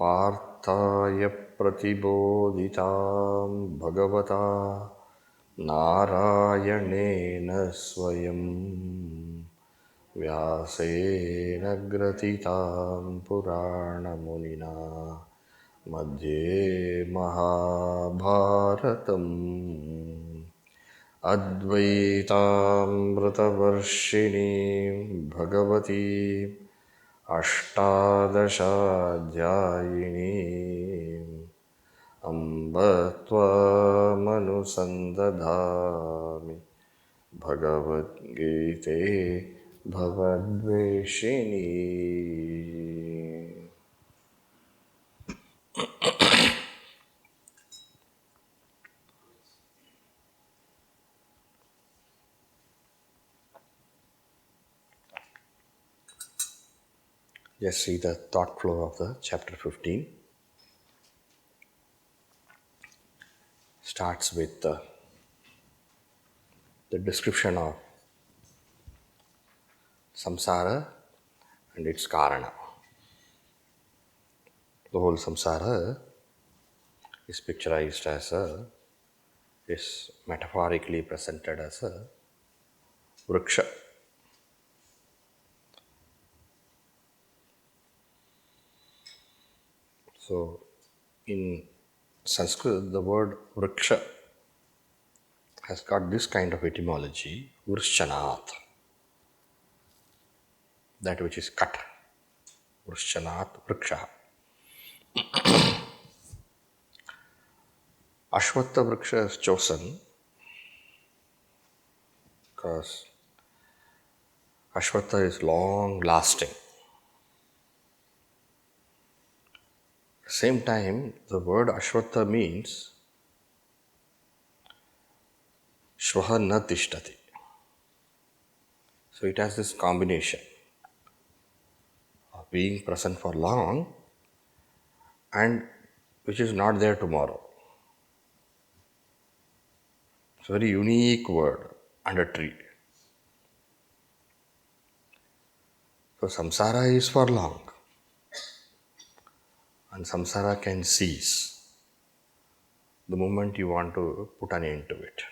पार्थाय प्रतिबोधितां भगवता नारायणेन स्वयं व्यासेन ग्रथितां पुराणमुनिना मध्ये महाभारतम् अद्वैतामृतवर्षिणीं भगवती अष्टादशाध्यायिनीम् अम्ब त्वामनुसन्दधामि भगवद्गीते भवद्वेषिणी. Just see the thought flow of the chapter 15. Starts with the description of samsara and its karana. The whole samsara is picturized is metaphorically presented as a vriksha. So, in Sanskrit, the word vriksha has got this kind of etymology, vrishchanat, that which is cut. Vrishchanat, vriksha. Ashvattha vriksha is chosen because Ashvattha is long lasting. At the same time, the word Ashvattha means Shvaha na tishtati. So it has this combination of being present for long and which is not there tomorrow. It's a very unique word and a tree. So samsara is for long and samsara can cease the moment you want to put an end to it.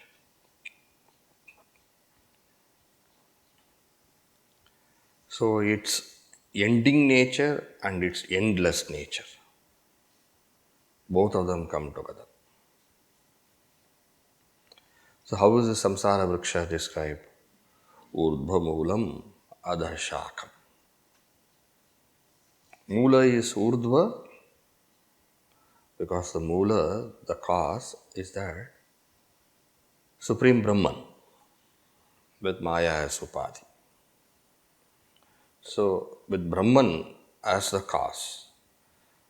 So its ending nature and its endless nature, both of them come together. So how is the samsara vriksha described? Urdhva moolam adha shakam. Moola is urdhva because the moola, the cause, is that Supreme Brahman with Maya as Upadhi. So, with Brahman as the cause,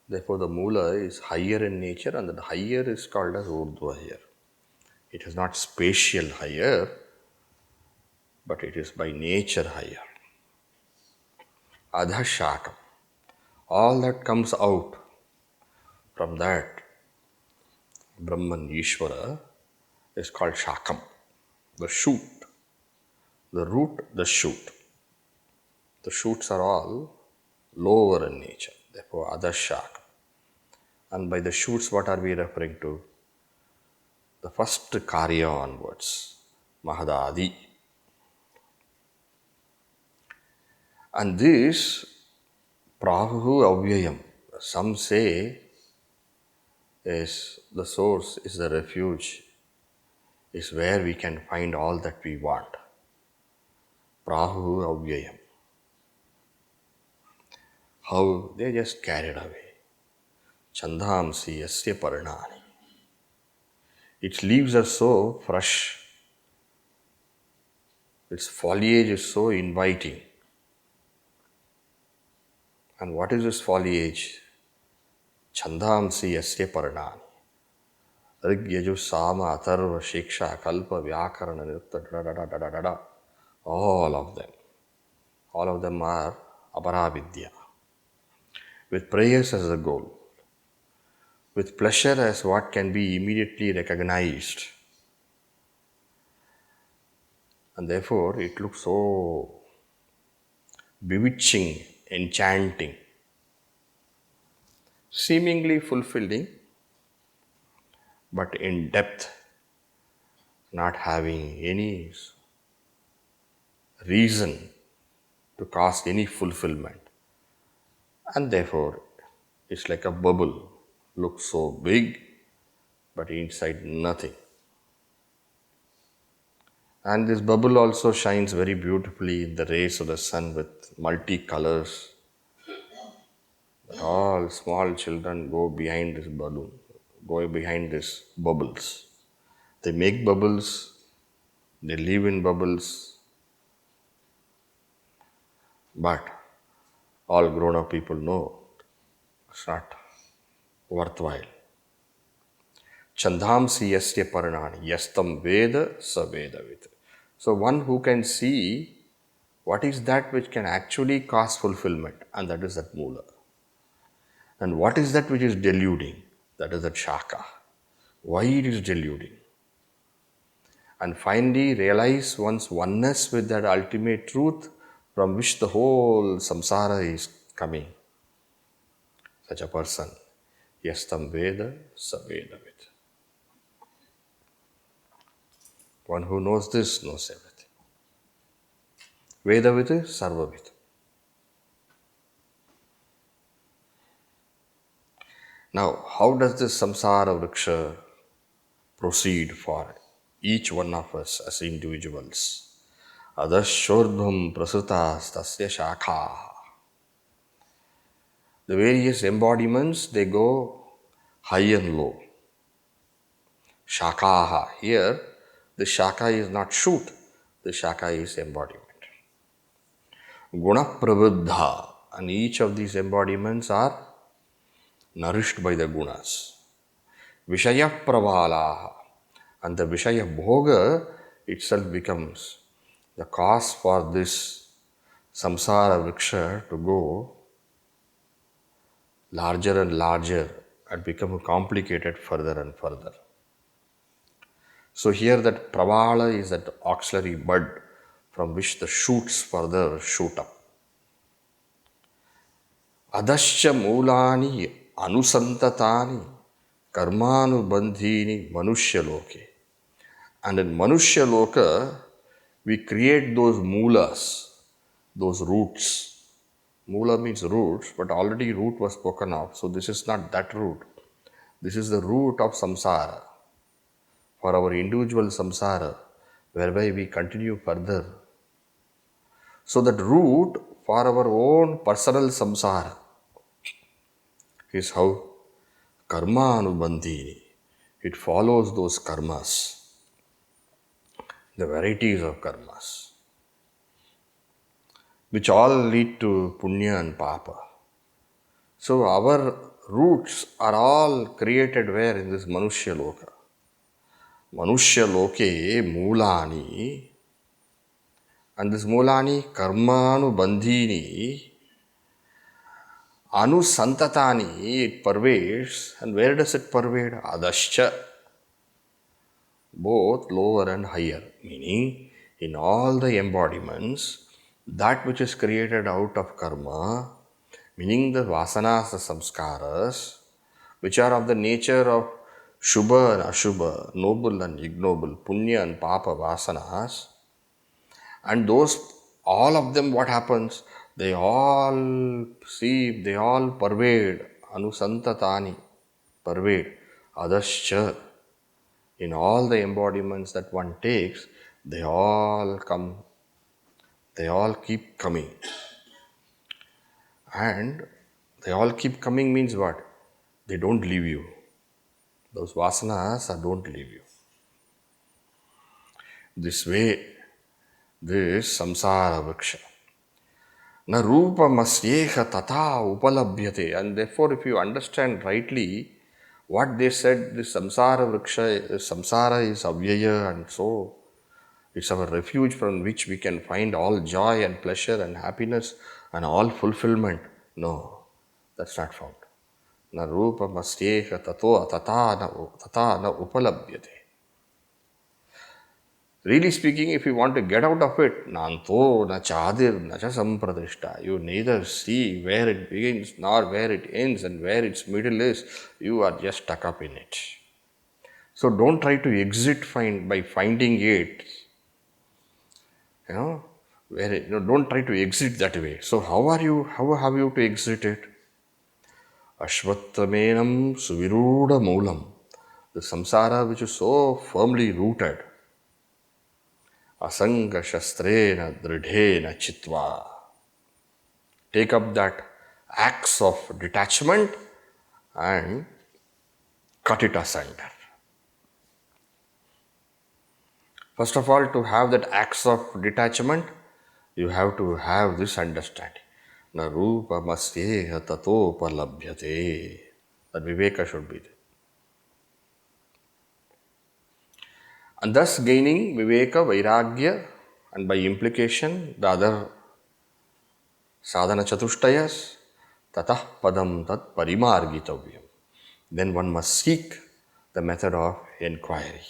therefore the moola is higher in nature and the higher is called as urdhva here. It is not spatial higher, but it is by nature higher. Adha shakam. All that comes out from that Brahman Ishvara is called shakam, the shoot, the root, the shoot. The shoots are all lower in nature, therefore adha shakam. And by the shoots, what are we referring to? The first karya onwards, mahadadi. And this prahu avyayam, some say, is the source, is the refuge, is where we can find all that we want. Prahu avyayam. How they just carried away. Chandhamsi yasya paranani. Its leaves are so fresh. Its foliage is so inviting. And what is this foliage? Chandhamsi yasya paranani. Rig, Yaju, Sama, Atharva, Shiksha, Kalpa, Vyakarana, Nirta, all of them. All of them are aparavidya. With prayers as the goal. With pleasure as what can be immediately recognized. And therefore, it looks so bewitching, enchanting. seemingly fulfilling, but in depth, not having any reason to cause any fulfillment. And therefore, it's like a bubble, looks so big, but inside nothing. And this bubble also shines very beautifully in the rays of the sun with multi-colors. All small children go behind this balloon, go behind these bubbles. They make bubbles, they live in bubbles, but all grown-up people know it's not worthwhile. Chandamsi yasya paranani yastam veda sa vedavid. So one who can see what is that which can actually cause fulfillment, and that is that mula. And what is that which is deluding? That is that shaka. Why it is deluding? And finally realize one's oneness with that ultimate truth from which the whole samsara is coming. Such a person, yastam veda sa vedavid. One who knows this knows everything. Vedavid is sarvavid. Now, how does this samsara vriksha proceed for each one of us as individuals? Adashordhvam prasutas tasya shakha. The various embodiments, they go high and low. Shakaha. Here, the shaka is not shoot. The shaka is embodiment. Guna prabuddha. And each of these embodiments are nourished by the gunas. Vishaya pravalaha. And the Vishaya Bhoga itself becomes the cause for this samsara vriksha to go larger and larger and become complicated further and further. So here that pravala is that auxiliary bud from which the shoots further shoot up. Adascha mulani anusantatani karmanubandhini manushya loke. And in manushya loka, we create those mulas, those roots. Mula means roots, but already root was spoken of. So this is not that root. This is the root of samsara. For our individual samsara, whereby we continue further. So that root for our own personal samsara is how karma anubandhini. It follows those karmas, the varieties of karmas, which all lead to punya and papa. So our roots are all created where? In this manushya loka. Manushya loke mulani. And this mulani karmanu bandhini anusantatani, it pervades. And where does it pervade? Adascha. Both lower and higher. Meaning, in all the embodiments, that which is created out of karma, meaning the vasanas, the samskaras, which are of the nature of shubha and ashubha, noble and ignoble, punya and papa vasanas, and those, all of them, what happens? They all pervade, anusantatani, pervade, adascha. In all the embodiments that one takes, they all come, they all keep coming. And they all keep coming means what? They don't leave you. Those vasanas don't leave you. This way, this samsara vriksha. Na rupa masyeha tata upalabhyate. And therefore, if you understand rightly what they said, this samsara vriksha, samsara is avyaya, and so it's our refuge from which we can find all joy and pleasure and happiness and all fulfillment. No, that's not found. Na rupa masyeha tata na upalabhyate. Really speaking, if you want to get out of it, nanto na chadir na cha sampradishta. You neither see where it begins nor where it ends and where its middle is. You are just stuck up in it. So don't try to exit by finding it. Don't try to exit that way. So how have you to exit it? Ashvattamenam suviruda moolam. The samsara which is so firmly rooted. Asanga shastrena dridhena chitva. Take up that axe of detachment and cut it asunder. First of all, to have that axe of detachment, you have to have this understanding. Na rupa masyeha tatopalabhyate. That viveka should be there. And thus gaining viveka, vairagya, and by implication the other sadhana chatushtayas, tatah padam tat parimargitavyam. Then one must seek the method of inquiry.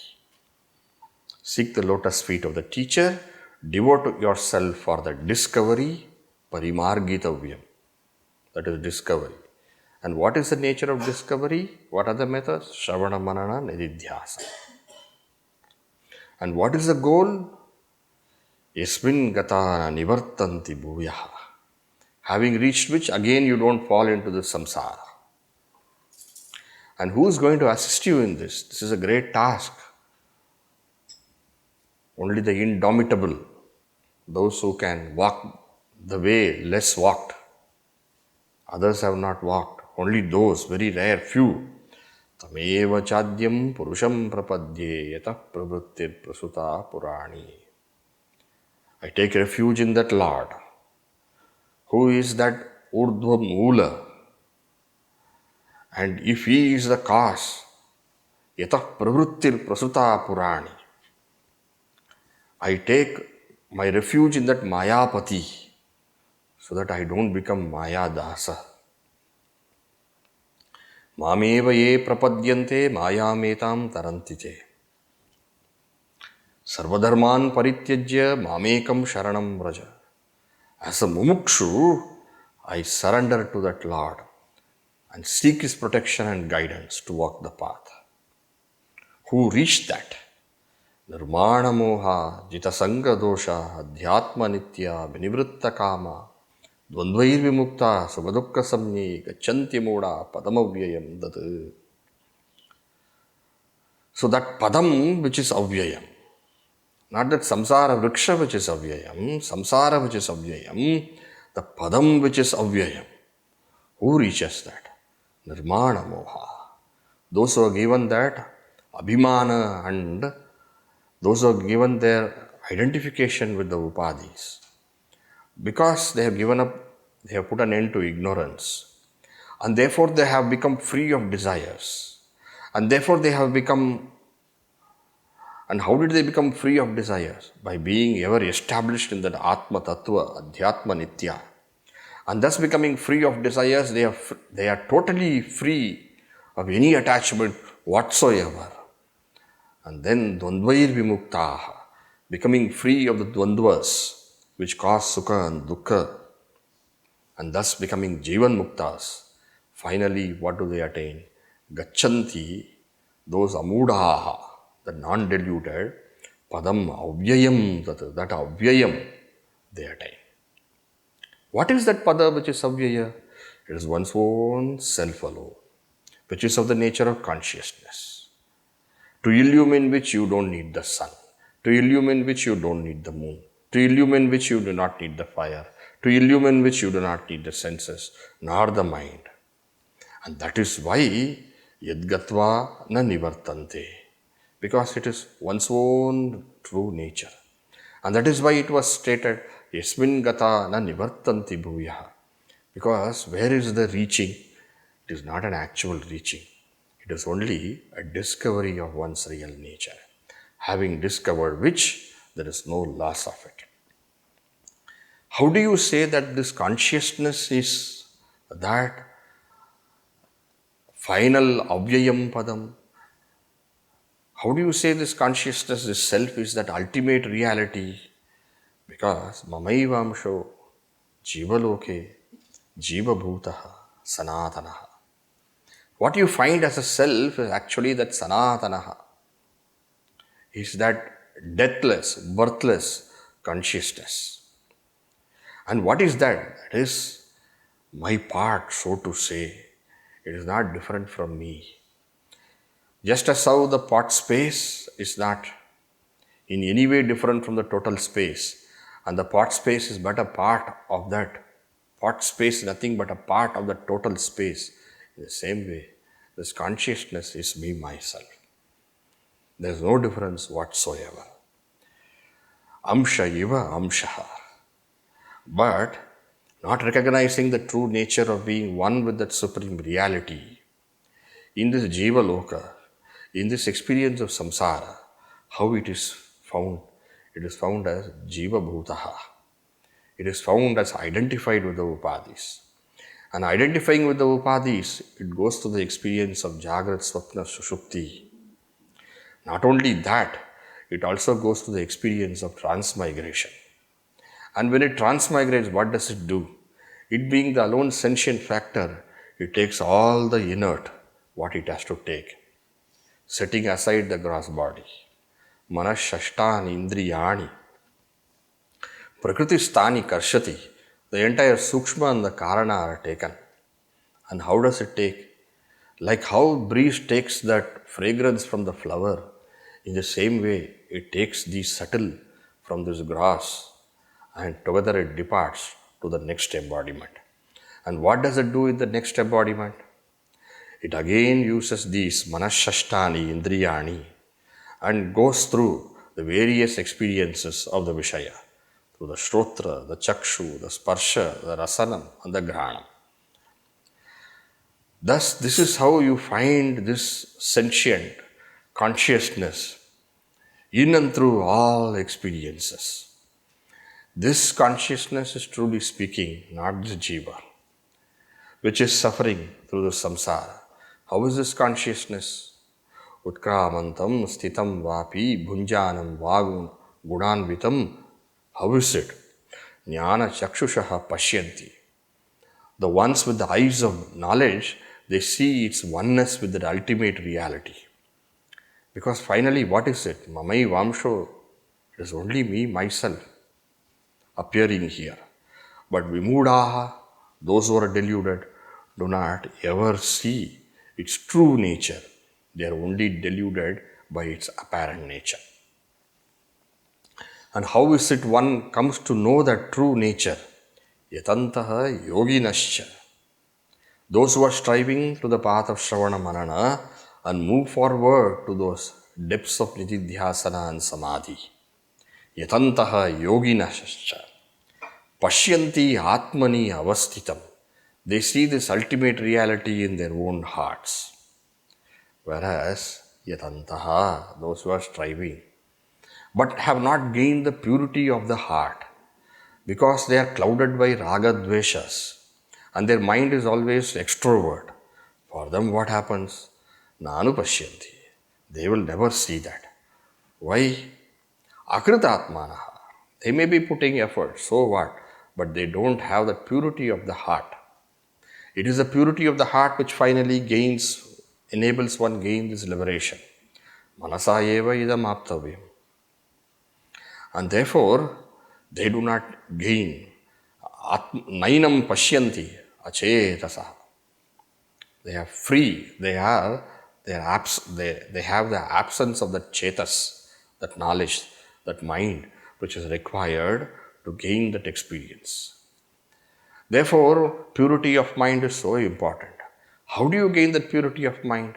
Seek the lotus feet of the teacher, devote yourself for the discovery, parimargitavyam. That is discovery. And what is the nature of discovery? What are the methods? Shravana, manana, nididhyasa. And what is the goal? Yasmin gata nivartanti bhuyaha. Having reached which, again you don't fall into the samsara. And who is going to assist you in this? This is a great task. Only the indomitable, those who can walk the way less walked. Others have not walked. Only those, very rare, few. Tameva chadyam purusham prapadye yatah pravrittir prasuta purani. I take refuge in that Lord. Who is that urdhva moola? And if he is the cause, yatah pravrittir prasuta purani. I take my refuge in that Mayapati so that I don't become Maya dasa. Mameva ye prapadyante mayametam tarantite. Sarvadharman parityajya mamekam sharanam vraja. As a mumukshu, I surrender to that Lord and seek His protection and guidance to walk the path. Who reached that? Nirmana moha jitasanga dosha adhyatma nitya vinivritta kama dvandvair vimukta subadukka samye gachanti moda padamavyayam dat. So that padam which is avyayam, not that samsara vriksha which is avyayam, samsara which is avyayam, the padam which is avyayam. Who reaches that? Nirmana moha. Those who are given that abhimana and those who are given their identification with the upadhis. Because they have given up, they have put an end to ignorance. And therefore they have become free of desires. And therefore they have become. And how did they become free of desires? By being ever established in that Atma Tattva, Adhyatma Nitya. And thus becoming free of desires, they are totally free of any attachment whatsoever. And then Dvandvair Vimuktaha, becoming free of the Dvandvas, which cause Sukha and Dukkha. And thus becoming Jivan Muktas. Finally, what do they attain? Gachanti, those Amudaha, the non-deluded, Padam Avyayam, that Avyayam they attain. What is that Pada which is Avyaya? It is one's own self alone, which is of the nature of consciousness. To illumine which you don't need the sun, to illumine which you don't need the moon, to illumine which you do not need the fire, to illumine which you do not need the senses, nor the mind. And that is why Yadgatva na nivartante, because it is one's own true nature. And that is why it was stated, Yasmin gata na nivartanti bhuyaha. Because where is the reaching? It is not an actual reaching. It is only a discovery of one's real nature. Having discovered which, there is no loss of it. How do you say that this consciousness is that final avyayam padam? How do you say this consciousness, this self is that ultimate reality? Because Mamaivamsho Jivaloke Jivabhutaha Sanatanaha. What you find as a self is actually that Sanatanaha, is that deathless, birthless consciousness. And what is that? That is my part, so to say. It is not different from me. Just as how the pot space is not in any way different from the total space, and the pot space is but a part of that. Pot space is nothing but a part of the total space. In the same way, this consciousness is me, myself. There is no difference whatsoever. Amsha iva amshaha. But not recognizing the true nature of being one with that supreme reality, in this jiva loka, in this experience of samsara, how it is found? It is found as jiva bhutaha. It is found as identified with the upadhis. And identifying with the upadhis, it goes to the experience of jagrat, swapna, sushupti. Not only that, it also goes to the experience of transmigration. And when it transmigrates, what does it do? It being the alone sentient factor, it takes all the inert, what it has to take, setting aside the gross body. Manas shashtani indriyani prakriti stani karshati. The entire sukshma and the karana are taken. And how does it take? Like how breeze takes that fragrance from the flower, in the same way it takes the subtle from this grass, and together it departs to the next embodiment. And what does it do in the next embodiment? It again uses these manashashtani indriyani and goes through the various experiences of the Vishaya, through the Shrotra, the Chakshu, the Sparsha, the Rasanam, and the Granam. Thus, this is how you find this sentient consciousness in and through all experiences. This consciousness is truly speaking, not the jiva, which is suffering through the samsara. How is this consciousness? Utkramantam sthitam vapi bhunjanam vagun gunanvitam. How is it? Jnana chakshushaha pashyanti. The ones with the eyes of knowledge, they see its oneness with the ultimate reality. Because finally, what is it? Mamai Vamsho, it is only me, myself, appearing here. But Vimudaha, those who are deluded, do not ever see its true nature. They are only deluded by its apparent nature. And how is it one comes to know that true nature? Yatantaha yoginascha. Those who are striving to the path of Shravana Manana and move forward to those depths of Nididhyasana and Samadhi. Yatantaha yoginascha. Pashyanti atmani avastitam. They see this ultimate reality in their own hearts. Whereas, yatantaha, those who are striving, but have not gained the purity of the heart, because they are clouded by raga dveshas, and their mind is always extrovert. For them, what happens? Nanu pashyanti. They will never see that. Why? Akritatmanaha. They may be putting effort, so what? But they don't have the purity of the heart. It is the purity of the heart which finally enables one gain this liberation. Manasa eva idam aptavyam. And therefore, they do not gain. Nainam pashyanti achetasa. They are free. They have the absence of that chetas, that knowledge, that mind, which is required to gain that experience. Therefore, purity of mind is so important. How do you gain that purity of mind?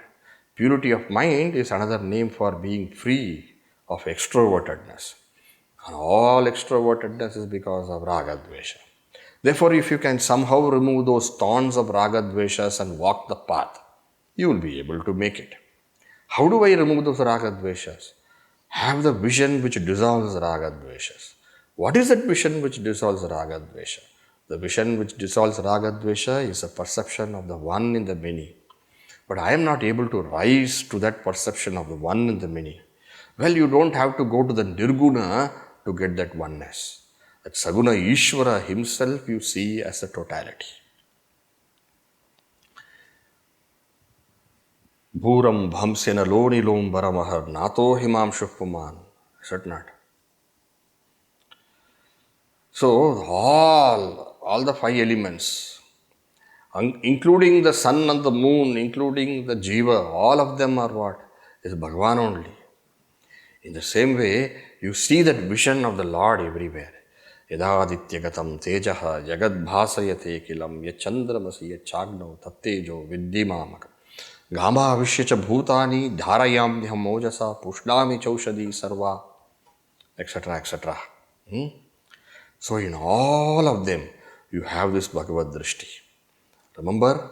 Purity of mind is another name for being free of extrovertedness. And all extrovertedness is because of raga dvesha. Therefore, if you can somehow remove those thorns of raga dveshas and walk the path, you will be able to make it. How do I remove those raga dveshas? Have the vision which dissolves raga dveshas. What is that vision which dissolves raga dvesha? The vision which dissolves raga dvesha is a perception of the one in the many. But I am not able to rise to that perception of the one in the many. Well, you don't have to go to the Nirguna to get that oneness. That Saguna Ishvara himself you see as a totality. Bhuram bhamsena loni lom baramahar nato himam shukpuman. Is it not? So all the five elements, including the sun and the moon, including the jiva, all of them are what? Is Bhagavan only. In the same way, you see that vision of the Lord everywhere. Yadadityagatam tejaha jagad bhasayate kilam yachandramasi yachagno tattejo viddimamakam gama avishyacha bhutani dharayamyam mojasa pushnami chaushadi sarva, etc. etc. So in all of them, you have this Bhagavad Drishti. Remember,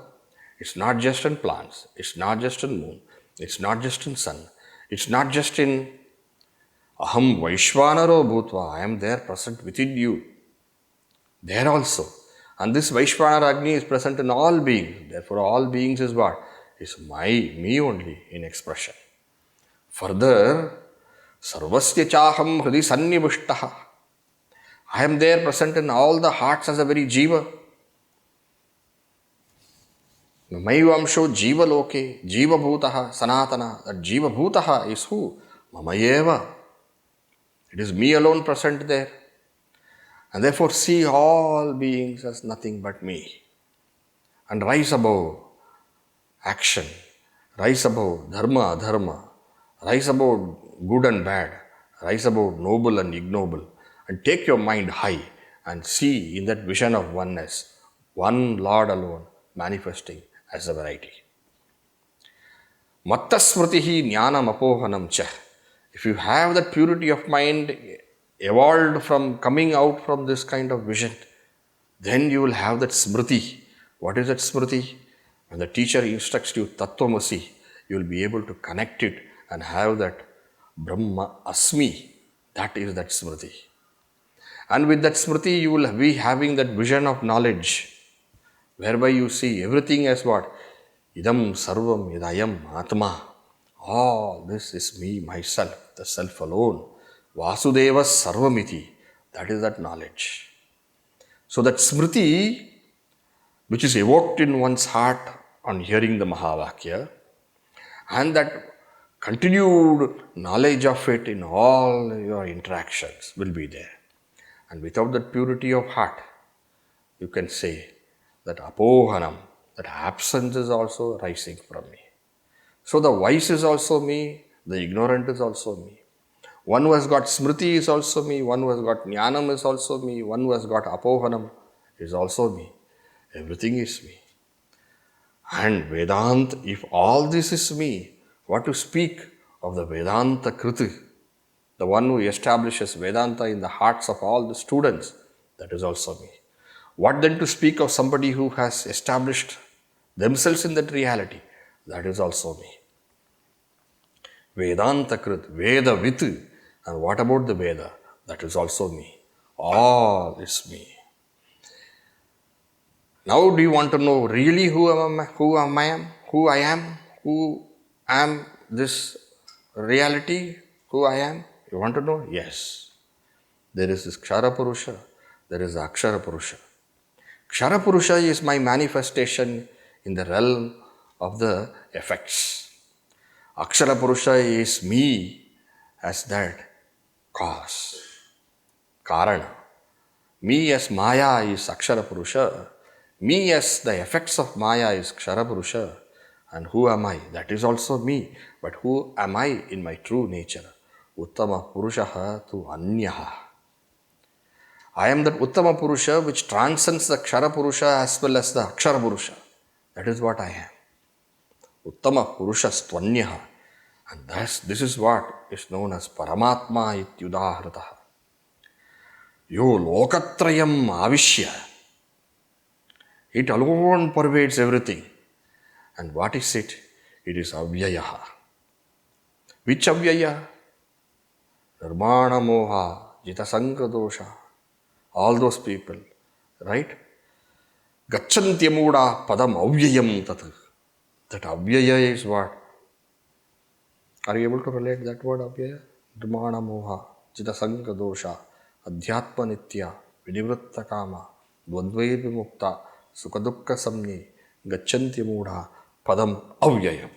it's not just in plants, it's not just in moon, it's not just in sun, it's not just in Aham Vaishvanaro Bhutva, I am there present within you. There also. And this Vaishvanara Agni is present in all beings. Therefore, all beings is what? Is me only in expression. Further, Sarvasya Chaham Hridi Sannivishtaha. I am there present in all the hearts as a very jiva. Mamayvamsho jiva loke, jiva bhutaha, sanatana. That jiva bhutaha is who? Mamayeva. It is me alone present there. And therefore see all beings as nothing but me. And rise above action, rise above dharma, adharma, rise above good and bad, rise above noble and ignoble. And take your mind high and see in that vision of oneness, one Lord alone manifesting as a variety. Matta smritihi jnanam apohanam cha. If you have that purity of mind evolved from coming out from this kind of vision, then you will have that smriti. What is that smriti? When the teacher instructs you Tattvamasi, you will be able to connect it and have that Brahma Asmi. That is that smriti. And with that smriti, you will be having that vision of knowledge, whereby you see everything as what? Idam sarvam idayam atma. All this is me, myself, the self alone. Vasudeva sarvamiti. That is that knowledge. So that smriti, which is evoked in one's heart on hearing the Mahavakya, and that continued knowledge of it in all your interactions will be there. And without that purity of heart, you can say that apohanam, that absence is also rising from me. So the wise is also me, the ignorant is also me. One who has got smriti is also me, one who has got jnanam is also me, one who has got apohanam is also me. Everything is me. And Vedanta, if all this is me, what to speak of the Vedanta Kriti, the one who establishes Vedanta in the hearts of all the students, that is also me. What then to speak of somebody who has established themselves in that reality, that is also me. Vedanta Krit, Veda Vit, and what about the Veda? That is also me. All is me. Now do you want to know really who I am this reality, who I am? You want to know? Yes. There is this Kshara Purusha, there is the Akshara Purusha. Kshara Purusha is my manifestation in the realm of the effects. Akshara Purusha is me as that cause, Karana. Me as Maya is Akshara Purusha. Me as the effects of Maya is Kshara Purusha. And who am I? That is also me. But who am I in my true nature? Uttama Purushaha tu Anyaha. I am that Uttama Purusha which transcends the Kshara Purusha as well as the Akshara Purusha. That is what I am. Uttama Purusha Stvanyaha. And this is what is known as Paramatma ityudahrataha. Yo lokatrayam avishya. It alone pervades everything. And what is it? It is avyayaha. Which avyaya? Nirmana moha, jitasanka dosha. All those people, right? Gacchantyamuda padam avyayam tat. That avyaya is what? Are you able to relate that word avyaya? Dhamana moha, chitasanga dosha, adhyatma nitya, vinivritta kama, dvandvair vimukta, sukadukka samni, gachanti mudha, padam avyayam.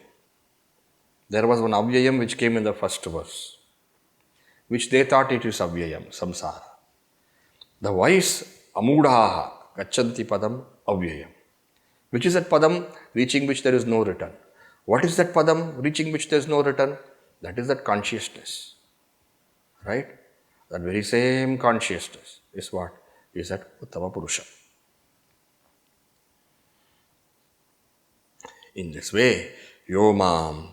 There was one avyayam which came in the first verse, which they thought it is avyayam, samsara. The wise amudhaha, gachanti padam avyayam. Which is that padam reaching which there is no return? What is that padam reaching which there is no return? That is that consciousness. Right? That very same consciousness is what? Is that Uttama Purusha. In this way, yomam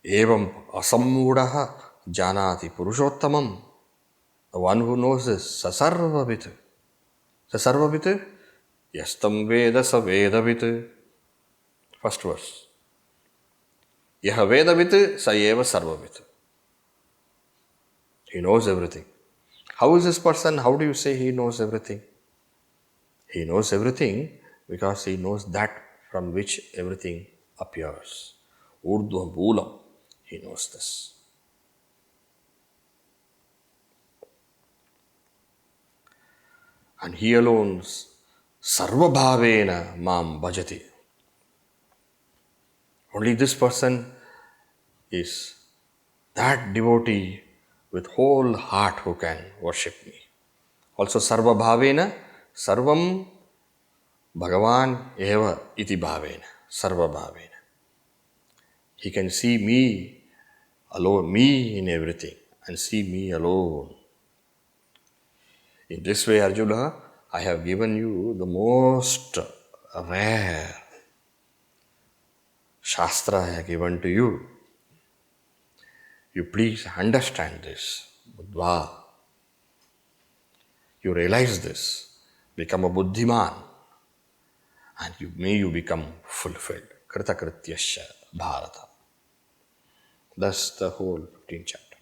evam asammudaha janati Purushottamam. The one who knows this, sasarvavit. Sasarvavit? Yastam veda sa vedavit. First verse. Yaha vedavit sa eva sarvavit. He knows everything. How is this person? How do you say he knows everything? He knows everything because he knows that from which everything appears. Urdhva Bhulam. He knows this. And he alone, Sarva Bhavena Mam Bhajati. Only this person is that devotee with whole heart who can worship me. Also Sarva Bhavena, Sarvam Bhagavan Eva Iti Bhavena, Sarva Bhavena. He can see me alone, me in everything, and see me alone. In this way, Arjuna, I have given you the most rare Shastra I have given to you. You please understand this. Buddha. You realize this. Become a Buddhiman. And may you become fulfilled. Kritakrityasya Bharata. Thus the whole 15th chapter.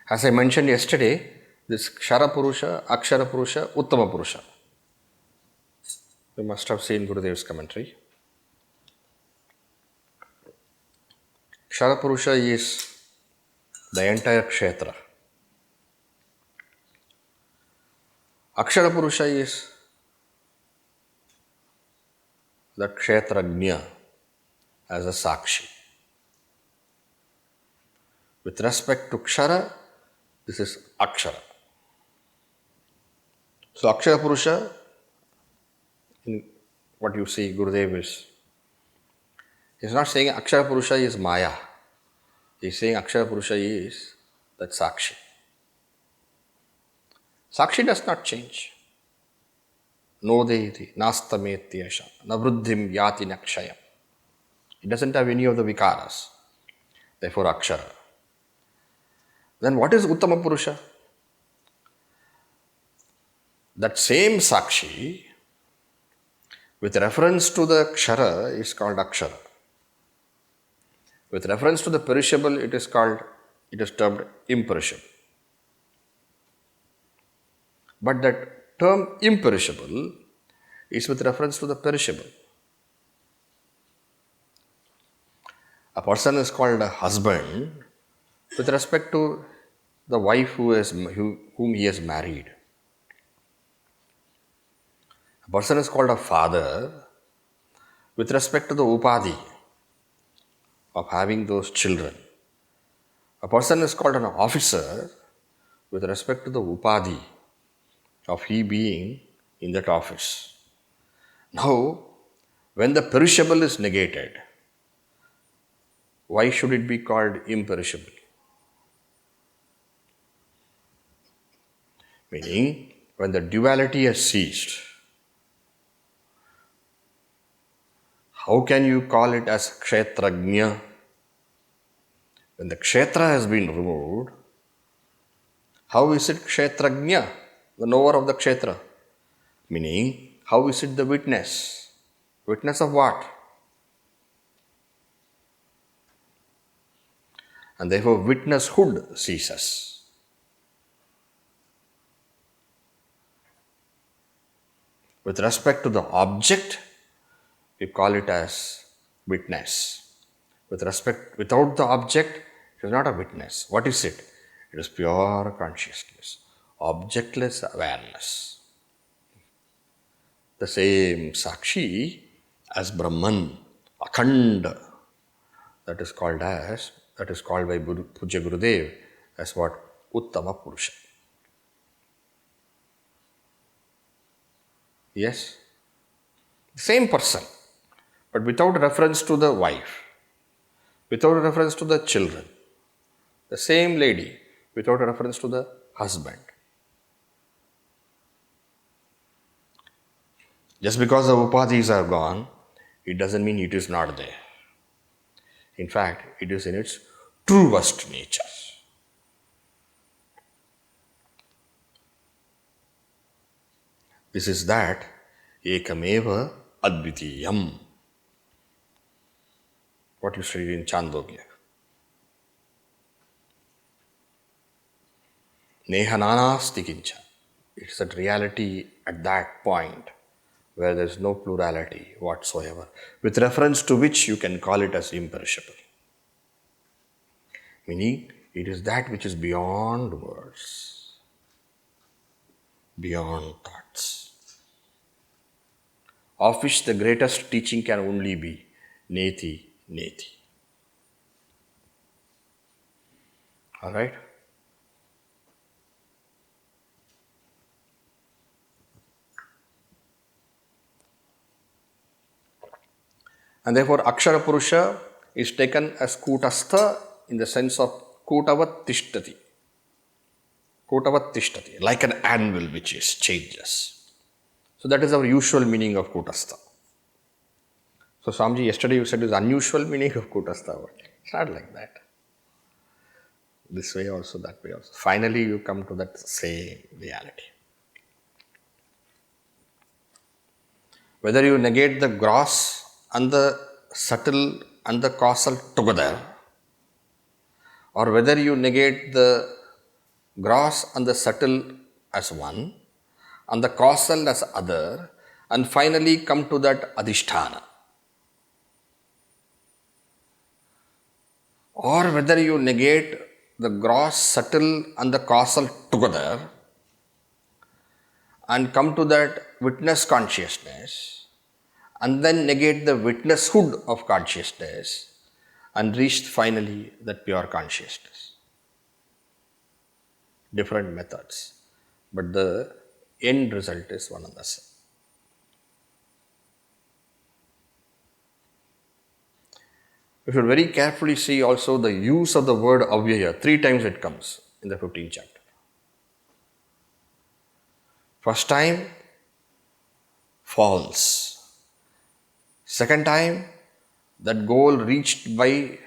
As I mentioned yesterday, this Kshara Purusha, Akshara Purusha, Uttama Purusha. You must have seen Gurudev's commentary. Kshara Purusha is the entire Kshetra. Akshara Purusha is the Kshetrajna as a Sakshi. With respect to Kshara, this is Akshara. So Akshara Purusha, in what you see Gurudev is, he's not saying Akshara Purusha is Maya. He's saying Akshara Purusha is that Sakshi. Sakshi does not change. No deiti, nastametyasha, navruddhim yati nakshayam. It doesn't have any of the vikaras. Therefore Akshara. Then what is Uttama Purusha? That same Sakshi, with reference to the Kshara, is called Akshara. With reference to the perishable, it is termed imperishable. But that term imperishable is with reference to the perishable. A person is called a husband with respect to the wife whom he has married. A person is called a father with respect to the upadhi of having those children. A person is called an officer with respect to the upadhi of he being in that office. Now, when the perishable is negated, why should it be called imperishable? Meaning, when the duality has ceased, how can you call it as Kshetrajna? When the Kshetra has been removed, how is it Kshetrajna, the knower of the Kshetra? Meaning, how is it the witness? Witness of what? And therefore, witnesshood ceases. With respect to the object, we call it as witness. With respect, without the object, it is not a witness. What is it? It is pure consciousness, objectless awareness. The same Sakshi as Brahman, Akhanda, that is called by Puja Gurudev as what? Uttama Purusha. Yes? Same person, but without reference to the wife, without reference to the children. The same lady, without reference to the husband. Just because the upadhis are gone, it doesn't mean it is not there. In fact, it is in its truest nature. This is that ekameva advitiyam. What you studied in Chandogya. Nehananasti kincha. It's that reality at that point where there is no plurality whatsoever, with reference to which you can call it as imperishable. Meaning, it is that which is beyond words, beyond thoughts, of which the greatest teaching can only be neti, neti. Alright? And therefore, Akshara Purusha is taken as kutastha in the sense of kutavat tishtati. Kutavat tishtati, like an anvil which is changes. So that is our usual meaning of kutastha. So Swamiji, yesterday you said is unusual meaning of kutastha. It's not like that. This way also, that way also. Finally you come to that same reality. Whether you negate the gross and the subtle and the causal together, or whether you negate the gross and the subtle as one, and the causal as other, and finally come to that adhisthana. Or whether you negate the gross, subtle and the causal together, and come to that witness consciousness, and then negate the witnesshood of consciousness, and reach finally that pure consciousness. Different methods, but the end result is one and the same. You should very carefully see also the use of the word avyaya. 3 times it comes in the 15th chapter. First time, false. Second time, that goal reached by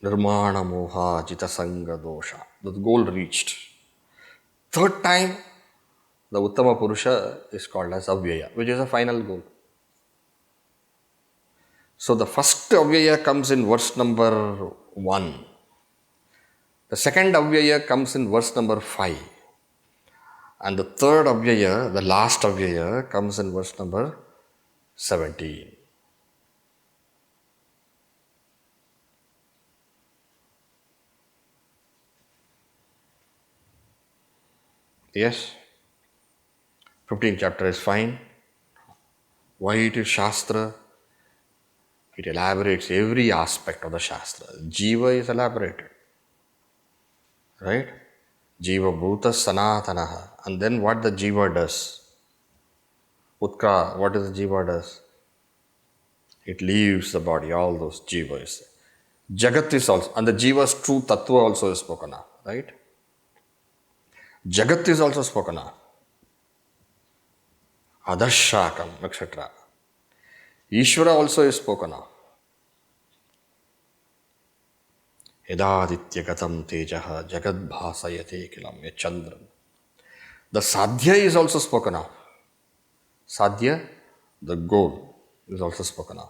nirmana moha jita sanga dosha. The goal reached. Third time, the Uttama Purusha is called as avyaya, which is a final goal. So the first avyaya comes in verse number 1. The second avyaya comes in verse number 5. And the third avyaya, the last avyaya, comes in verse number 17. Yes? 15th chapter is fine. Why it is Shastra? It elaborates every aspect of the Shastra. Jiva is elaborated. Right? Jiva bhuta sanatanaha. And then what the Jiva does? Utka, what does the Jiva does? It leaves the body, all those Jivas. Jagat is also, and the Jiva's true tattva also is spoken of. Right? Jagat is also spoken of. Adashakam, etc. Ishvara also is spoken of. Yadaditya gatam tejaha jagad bhasayate kilam yachandram. The sadhya is also spoken of. Sadhya, the goal, is also spoken of.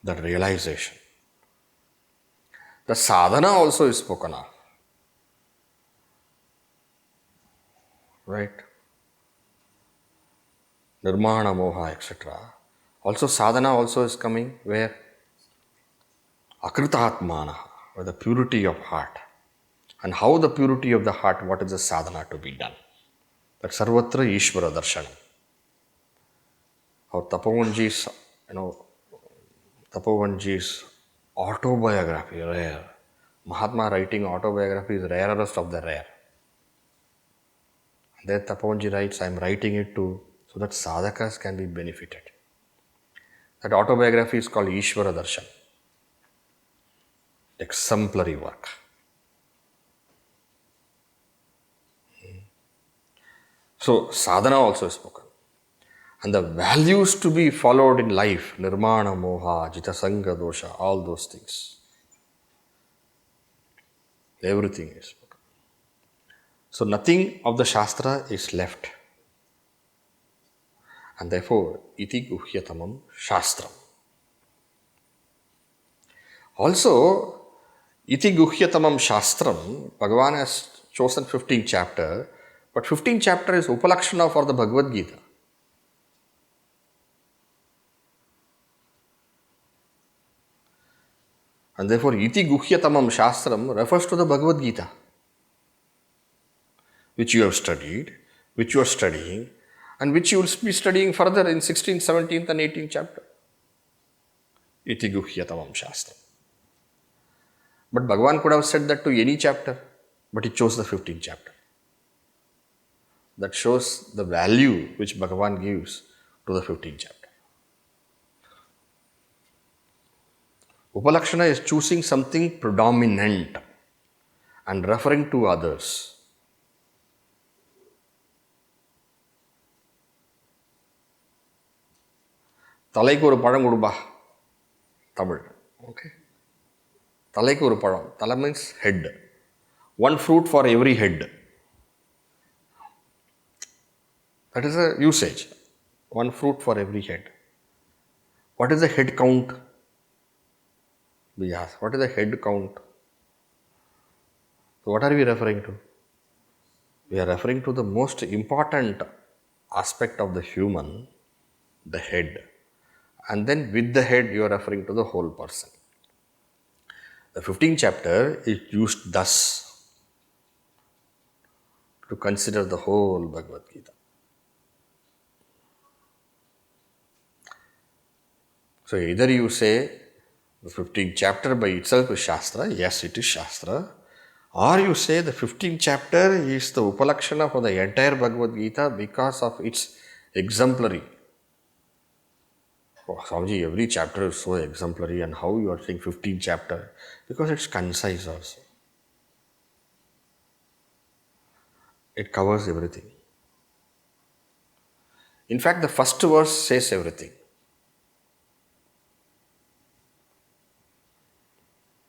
That realization. The sadhana also is spoken of. right? Nirmana, moha, etc. Also, sadhana also is coming where akritatmana, or the purity of heart. And how the purity of the heart, what is the sadhana to be done? That sarvatra Ishvara darshanam. How Tapovanji's, Tapovanji's autobiography, rare. Mahatma writing autobiography is rarest of the rare. And then Tapovanji writes, I am writing it so that sadhakas can be benefited. That autobiography is called Ishvara Darshan. Exemplary work. So, sadhana also is spoken. And the values to be followed in life, nirmana, moha, jita, sanga, dosha, all those things. Everything is spoken. So, nothing of the Shastra is left. And therefore, iti guhyatamam shastram. Also, iti guhyatamam shastram, Bhagavan has chosen 15th chapter, but 15th chapter is upalakshana for the Bhagavad Gita. And therefore, iti guhyatamam shastram refers to the Bhagavad Gita, which you have studied, which you are studying, and which you will be studying further in 16th, 17th and 18th chapter. Iti guhyatamam shastram. But Bhagavan could have said that to any chapter, but he chose the 15th chapter. That shows the value which Bhagavan gives to the 15th chapter. Upalakshana is choosing something predominant and referring to others. தலைக்கு ஒரு பழம் கொடுப்பா Tamil. Okay. தலைக்கு ஒரு பழம். Tala means head. One fruit for every head. That is a usage. One fruit for every head. What is the head count? We ask, what is the head count? So what are we referring to? We are referring to the most important aspect of the human, the head. And then with the head, you are referring to the whole person. The 15th chapter is used thus to consider the whole Bhagavad Gita. So either you say the 15th chapter by itself is Shastra, yes, it is Shastra, or you say the 15th chapter is the upalakshana for the entire Bhagavad Gita because of its exemplary. Oh, Swamiji, every chapter is so exemplary, and how you are saying 15th chapter? Because it's concise also. It covers everything. In fact, the first verse says everything.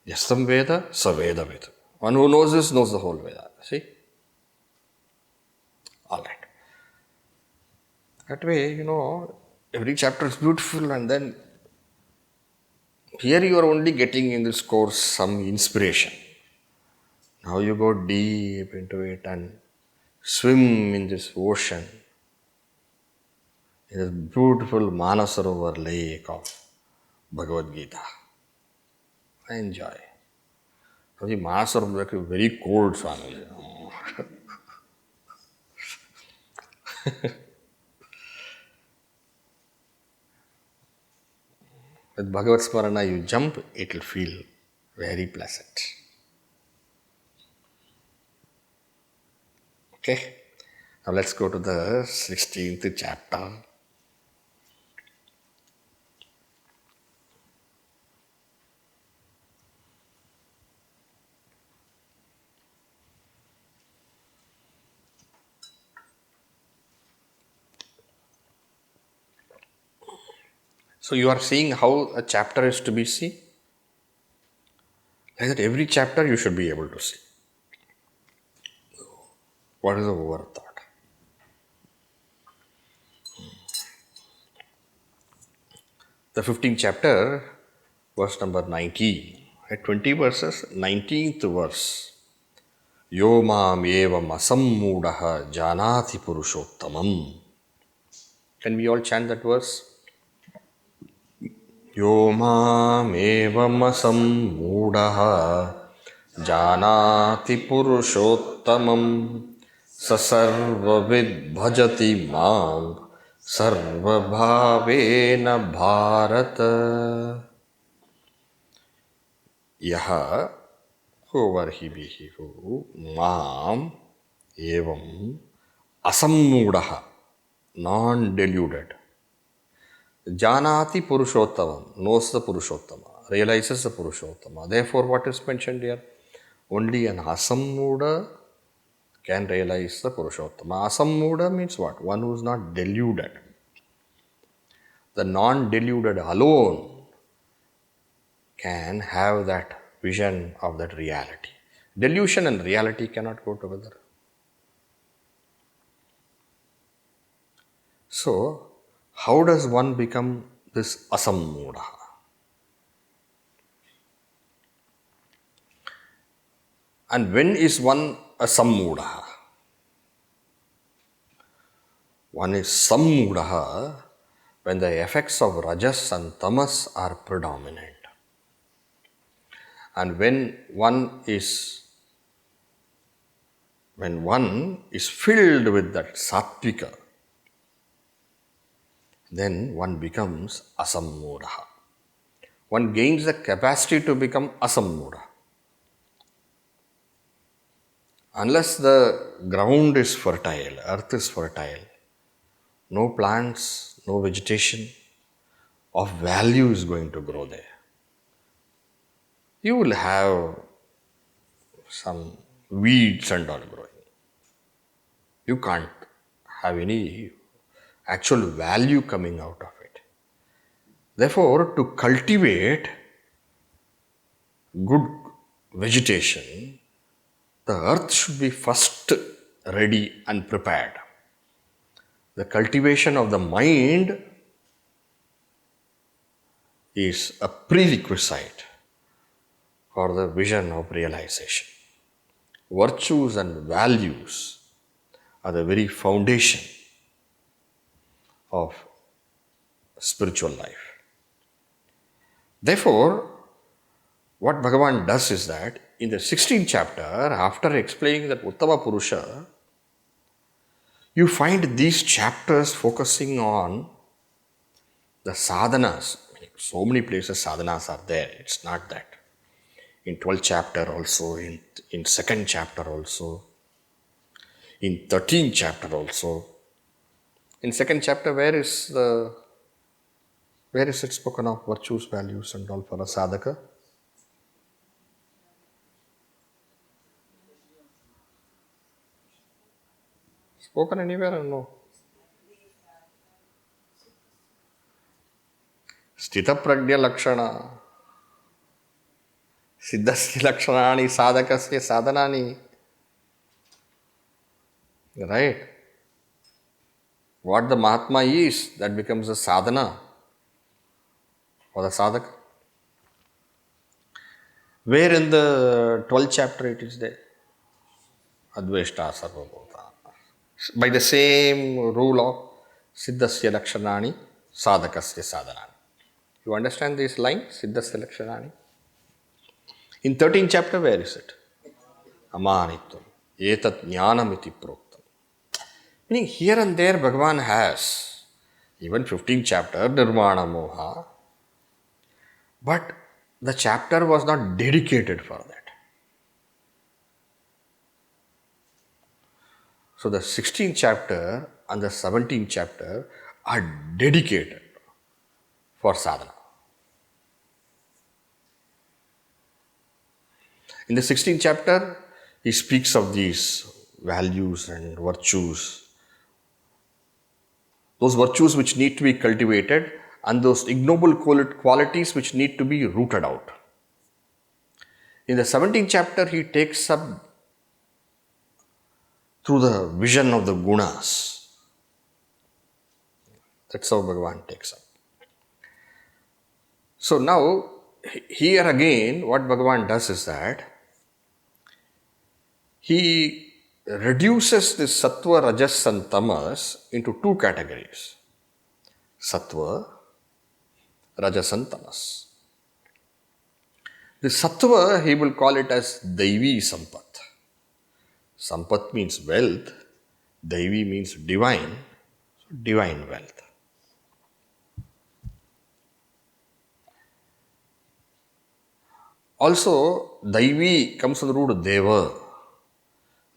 Yastam Veda, sa Veda Veda. One who knows this knows the whole Veda. See? All right. That way, every chapter is beautiful, and then here you are only getting in this course some inspiration. Now you go deep into it and swim in this ocean, in this beautiful Manasarovar lake of Bhagavad Gita. Enjoy. Manasarovar lake is very cold, Swami. With Bhagavad Smarana, you jump, it will feel very pleasant. Okay, now let's go to the 16th chapter. So you are seeing how a chapter is to be seen? Like that every chapter you should be able to see. What is the overthought? The 15th chapter, verse number 19. At 20 verses, 19th verse. Yo mam evam asammudaha janati purushottamam. Can we all chant that verse? Yo mam evam asammudaha janati purushottamam sasarvavid bhajati mam sarvabhavena bharata. Yaha, whoever he be, he who, mam evam asammudaha, non-deluded, janati purushottamam, knows the Purushottama, realizes the Purushottama. Therefore, what is mentioned here? Only an asammuda can realize the Purushottama. Asammuda means what? One who is not deluded. The non-deluded alone can have that vision of that reality. Delusion and reality cannot go together. So, how does one become this asammuda? And when is one a sammuda? One is sammuda when the effects of rajas and tamas are predominant. And when one is filled with that sattvika, then one becomes asammuda. One gains the capacity to become asammuda. Unless the ground is fertile, earth is fertile, no plants, no vegetation of value is going to grow there. You will have some weeds and all growing. You can't have any actual value coming out of it. Therefore, to cultivate good vegetation, the earth should be first ready and prepared. The cultivation of the mind is a prerequisite for the vision of realization. Virtues and values are the very foundation of spiritual life. Therefore, what Bhagavan does is that in the 16th chapter, after explaining that Uttama Purusha, you find these chapters focusing on the sadhanas. So many places sadhanas are there. It's not that. In 12th chapter also, in 2nd chapter also, in 13th chapter also. In 2nd chapter, where is it spoken of virtues, values and all for a sadhaka? Spoken anywhere or no? Sthita prajna lakshana. Siddhasya lakshanani sadhakasya sadhanani. Right? What the Mahatma is, that becomes a sadhana for the sadhaka. Where in the 12th chapter it is there? Advaishta sarvabhuta. By the same rule of Siddhasya lakshanani sadhakasya sadhanani. You understand this line? Siddhasya lakshanani. In 13th chapter, where is it? Amanitvam. Etat jnanamiti proktam. Meaning here and there Bhagavan has, even 15th chapter, Nirvana Moha, but the chapter was not dedicated for that. So the 16th chapter and the 17th chapter are dedicated for sadhana. In the 16th chapter, he speaks of these values and virtues. Those virtues which need to be cultivated and those ignoble qualities which need to be rooted out. In the 17th chapter, he takes up through the vision of the gunas. That's how Bhagavan takes up. So now, here again, what Bhagavan does is that he reduces the sattva, rajas and tamas into two categories. Sattva, rajas and tamas. The sattva, he will call it as Daivi Sampat. Sampat means wealth, Daivi means divine, so divine wealth. Also, Daivi comes from the root Deva.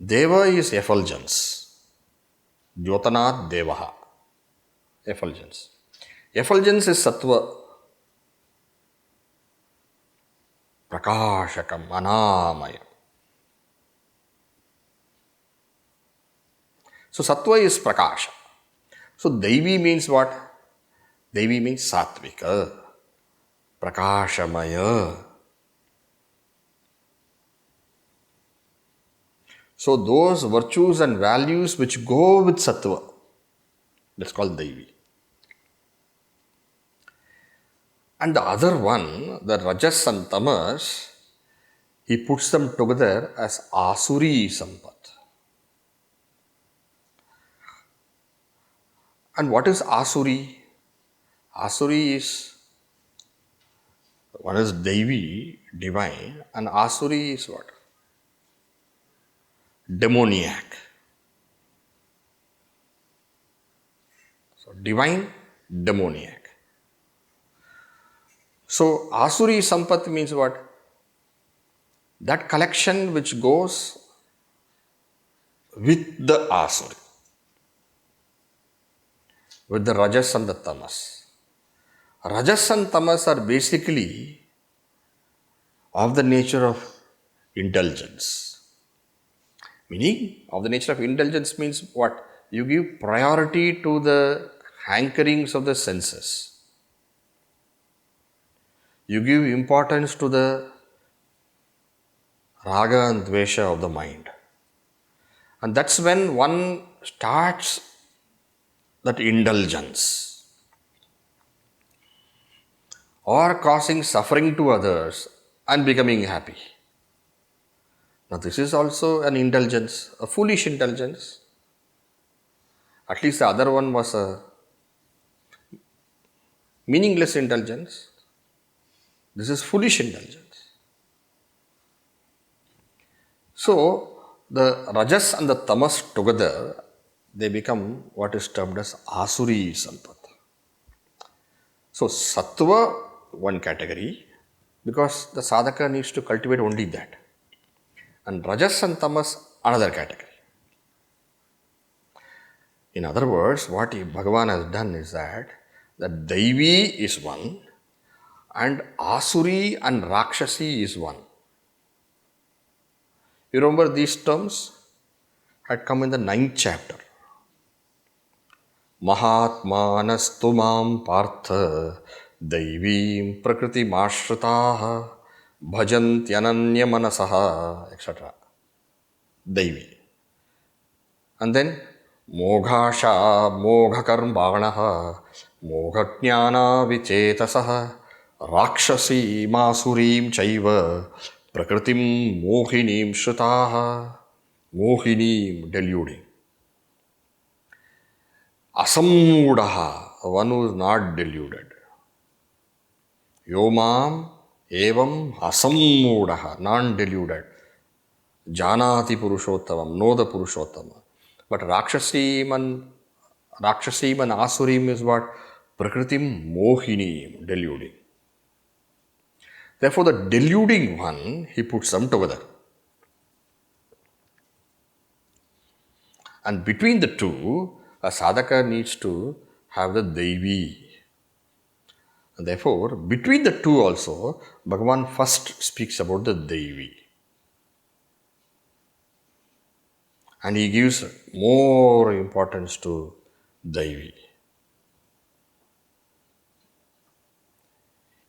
Deva is effulgence. Jyotanat Devaha. Effulgence. Effulgence is sattva. Prakashakam, Anamayam. So sattva is prakasha. So Daivi means what? Daivi means sattvika, prakashamaya. So those virtues and values which go with sattva, that's called Daivi. And the other one, the rajas and tamas, he puts them together as Asuri-sampad. And what is Asuri? Asuri is, one is Daivi, divine, and Asuri is what? Demoniac. So divine, demoniac. So Asuri Sampat means what? That collection which goes with the Asuri, with the Rajas and the Tamas. Rajas and Tamas are basically of the nature of indulgence. Meaning, of the nature of indulgence means what? You give priority to the hankerings of the senses. You give importance to the raga and dvesha of the mind. And that's when one starts that indulgence or causing suffering to others and becoming happy. Now this is also an indulgence, a foolish indulgence. At least the other one was a meaningless indulgence. This is foolish indulgence. So the rajas and the tamas together, they become what is termed as Asuri Sampat. So sattva, one category, because the sadhaka needs to cultivate only that. And rajas and tamas, another category. In other words, what Bhagavan has done is that the Daivi is one and Asuri and Rakshasi is one. You remember these terms had come in the 9th chapter. Mahatmanastu mam partha Daivim prakriti mashritaha bhajantyananya manasaha, etc. Daivi. And then Moghasha Moghakarmbanaha Moghajnana Vichetasaha Rakshasi Masurim Chaiva Prakritim Mohinim Shritaha. Mohinim, deluding. Asammudaha, one who is not deluded. Yomam evam asammudaha, non-deluded. Janati Purushottama, know the Purushottama. But Rakshasim and Asurim is what? Prakritim Mohinim, deluding. Therefore, the deluding one, he puts them together. And between the two, a sadhaka needs to have the Daivi. And therefore, between the two also, Bhagavan first speaks about the Daivi. And he gives more importance to Daivi.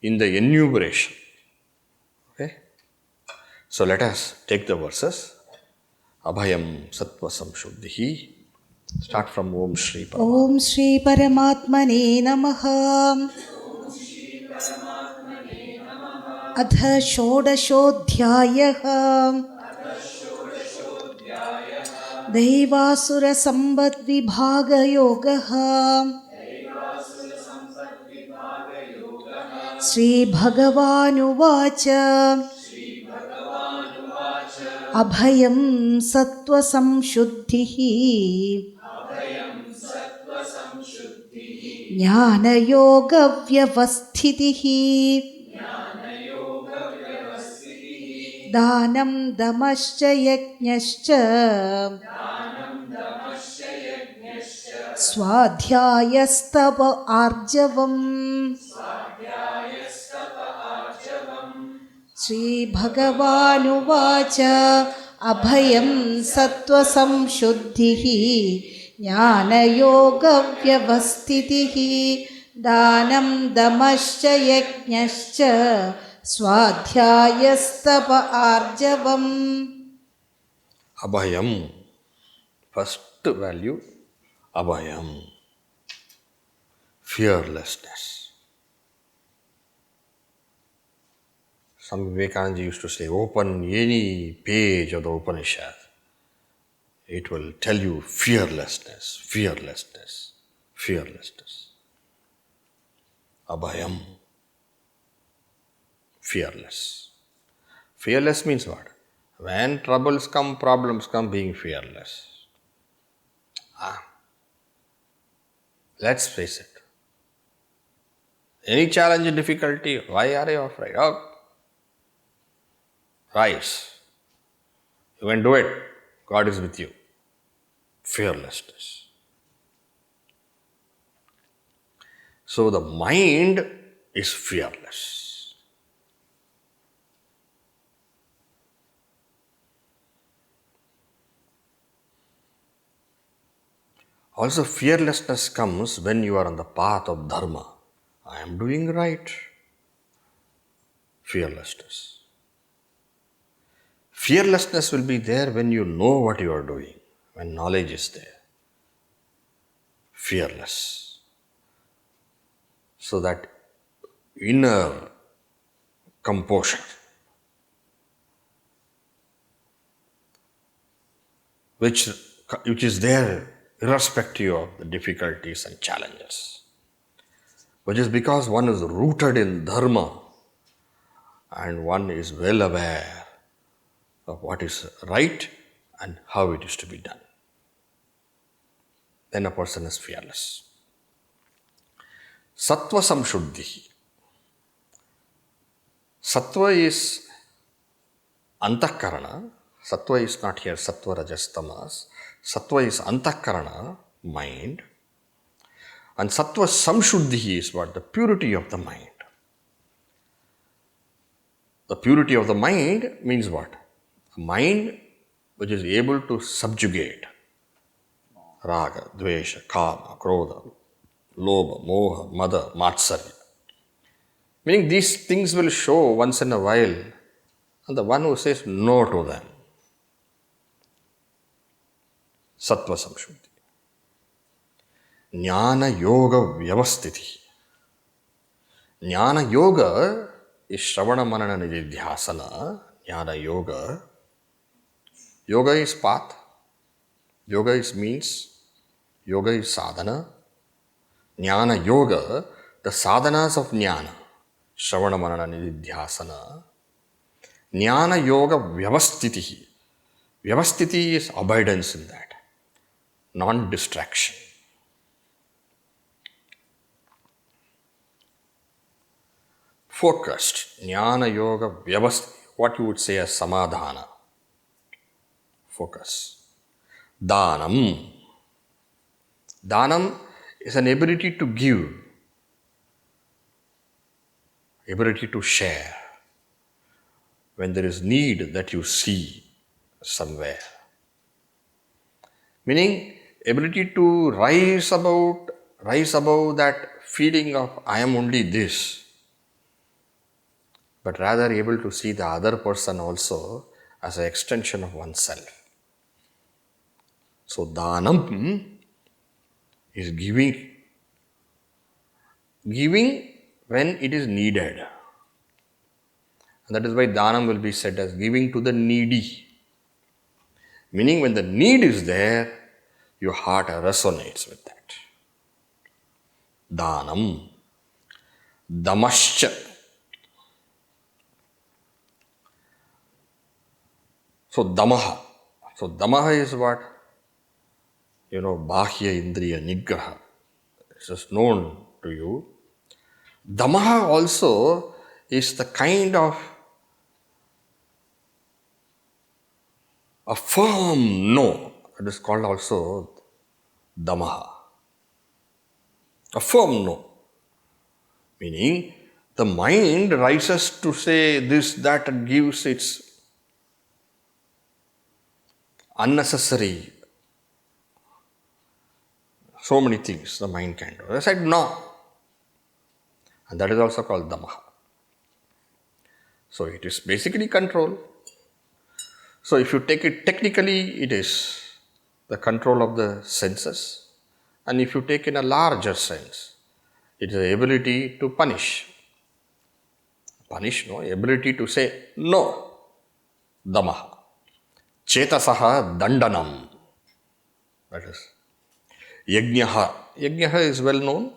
In the enumeration. Okay? So let us take the verses. Abhayam Sattva Samshuddhihi. Start from Om Shri Paramatmane. Om Shri Paramatmane Namaha. Adha Shodashodhyayaha. Daivasur-sampad-vibhaga Yoga. Shri Bhagavanuvacha. Abhayam sattva samshuddhihi. Jnana yoga vyavasthitihi. Dhanam damascha yajnascha. Swadhyayastava arjavam. Shri Bhagavanuvacha. Abhayam sattva samshuddhihi. Jnana yoga vyavasthitihi. Dhanam damascha yajnascha. Swadhyayastava arjavam. Abhayam. First value, abhayam. Fearlessness. Swami Vivekananda used to say, open any page of the Upanishad. It will tell you fearlessness, fearlessness, fearlessness. Abhayam. Fearless. Fearless means what? When troubles come, problems come, being fearless. Let's face it. Any challenge and difficulty, why are you afraid? Oh, rise. You can do it. God is with you. Fearlessness. So the mind is fearless. Also, fearlessness comes when you are on the path of dharma. I am doing right. Fearlessness. Fearlessness will be there when you know what you are doing, when knowledge is there. Fearless. So that inner composure, which is there irrespective of the difficulties and challenges, which is because one is rooted in dharma and one is well aware of what is right and how it is to be done. Then a person is fearless. Sattva samshuddhi. Sattva is antakarana. Sattva is not here sattva rajas tamas. Sattva is antakarana, mind. And sattva samshuddhi is what? The purity of the mind. The purity of the mind means what? A mind which is able to subjugate raga, dvesha, kama, krodha, lobha, moha, mada, matsarya. Meaning these things will show once in a while, and the one who says no to them. Sattva samshuddhi. Jnana yoga vyavasthiti. Jnana yoga is Shravana Manana Nididhyasana. Jnana yoga. Yoga is path. Yoga is means. Yoga is sadhana. Jnana yoga, the sadhanas of jnana. Shravana Manana Nididhyasana. Jnana yoga vyavasthiti. Vyavasthiti is abidance in that. Non-distraction. Focused. Jnana yoga vyavasthiti. What you would say as samadhana. Focus. Dhanam. Dhanam is an ability to give. Ability to share. When there is need that you see somewhere. Meaning, ability to rise above that feeling of I am only this, but rather able to see the other person also as an extension of oneself. So dhanam is giving when it is needed. And that is why dhanam will be said as giving to the needy. Meaning when the need is there, your heart resonates with that. Danam, damascha. So damaha. So damaha is what? Bahya indriya nigraha. It's just known to you. Damaha also is the kind of a firm no. It is called also damaha. A firm no. Meaning the mind rises to say this, that, and gives its unnecessary, so many things the mind can do. I said no. And that is also called damaha. So it is basically control. So if you take it technically, it is the control of the senses. And if you take in a larger sense, it is the ability to punish. Punish, no, ability to say no. Damaha. Chetasaha dandanam. That is yajnaha. Yajnaha is well known.